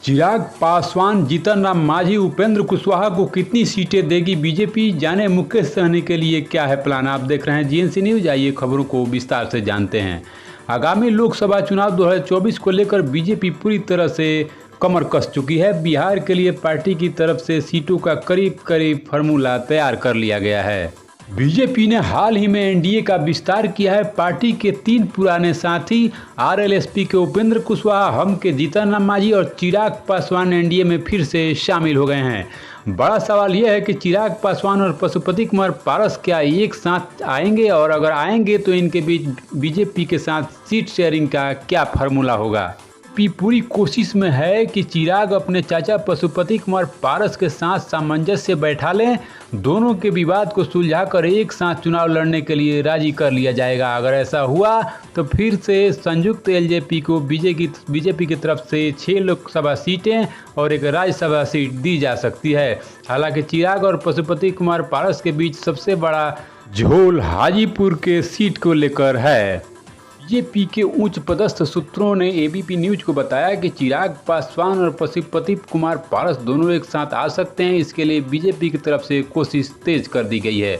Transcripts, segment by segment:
चिराग पासवान, जीतन राम मांझी, उपेंद्र कुशवाहा को कितनी सीटें देगी बीजेपी, जाने मुकेश सहनी के लिए क्या है प्लान। आप देख रहे हैं जीएनसी न्यूज। आइए खबरों को विस्तार से जानते हैं। आगामी लोकसभा चुनाव 2024 को लेकर बीजेपी पूरी तरह से कमर कस चुकी है। बिहार के लिए पार्टी की तरफ से सीटों का करीब करीब फार्मूला तैयार कर लिया गया है। बीजेपी ने हाल ही में एनडीए का विस्तार किया है। पार्टी के 3 पुराने साथी आरएलएसपी के उपेंद्र कुशवाहा, हम के जीतन राम मांझी और चिराग पासवान एनडीए में फिर से शामिल हो गए हैं। बड़ा सवाल यह है कि चिराग पासवान और पशुपति कुमार पारस क्या एक साथ आएंगे, और अगर आएंगे तो इनके बीच बीजेपी के साथ सीट शेयरिंग का क्या फार्मूला होगा। पूरी कोशिश में है कि चिराग अपने चाचा पशुपति कुमार पारस के साथ सामंजस्य बैठा लें। दोनों के विवाद को सुलझाकर एक साथ चुनाव लड़ने के लिए राजी कर लिया जाएगा। अगर ऐसा हुआ तो फिर से संयुक्त एलजेपी को बीजेपी की तरफ से 6 लोकसभा सीटें और एक राज्यसभा सीट दी जा सकती है। हालांकि चिराग और पशुपति कुमार पारस के बीच सबसे बड़ा झोल हाजीपुर के सीट को लेकर है। बीजेपी के उच्च पदस्थ सूत्रों ने एबीपी न्यूज को बताया कि चिराग पासवान और पशुपति कुमार पारस दोनों एक साथ आ सकते हैं। इसके लिए बीजेपी की तरफ से कोशिश तेज कर दी गई है।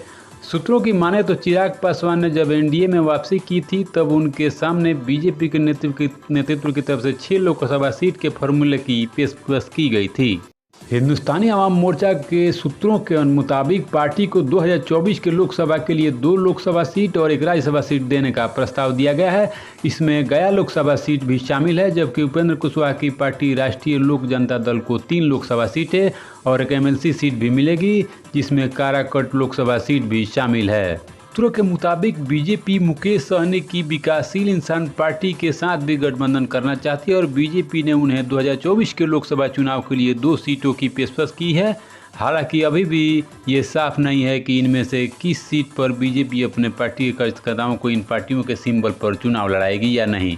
सूत्रों की माने तो चिराग पासवान ने जब एनडीए में वापसी की थी तब उनके सामने बीजेपी के नेतृत्व की तरफ से 6 लोकसभा सीट के फॉर्मूले की पेशकश की गई थी। हिंदुस्तानी आवाम मोर्चा के सूत्रों के मुताबिक पार्टी को 2024 के लोकसभा के लिए 2 लोकसभा सीट और एक राज्यसभा सीट देने का प्रस्ताव दिया गया है। इसमें गया लोकसभा सीट भी शामिल है, जबकि उपेंद्र कुशवाहा की पार्टी राष्ट्रीय लोक जनता दल को 3 लोकसभा सीटें और एक एमएलसी सीट भी मिलेगी, जिसमें काराकट लोकसभा सीट भी शामिल है। सूत्रों के मुताबिक बीजेपी मुकेश सहनी की विकासशील इंसान पार्टी के साथ भी गठबंधन करना चाहती है और बीजेपी ने उन्हें 2024 के लोकसभा चुनाव के लिए 2 सीटों की पेशकश की है। हालांकि अभी भी ये साफ नहीं है कि इनमें से किस सीट पर बीजेपी अपने पार्टी के कार्यकर्ताओं को इन पार्टियों के सिंबल पर चुनाव लड़ाएगी या नहीं।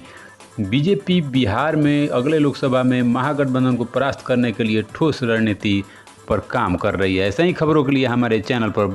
बीजेपी बिहार में अगले लोकसभा में महागठबंधन को परास्त करने के लिए ठोस रणनीति पर काम कर रही है। ऐसे ही खबरों के लिए हमारे चैनल पर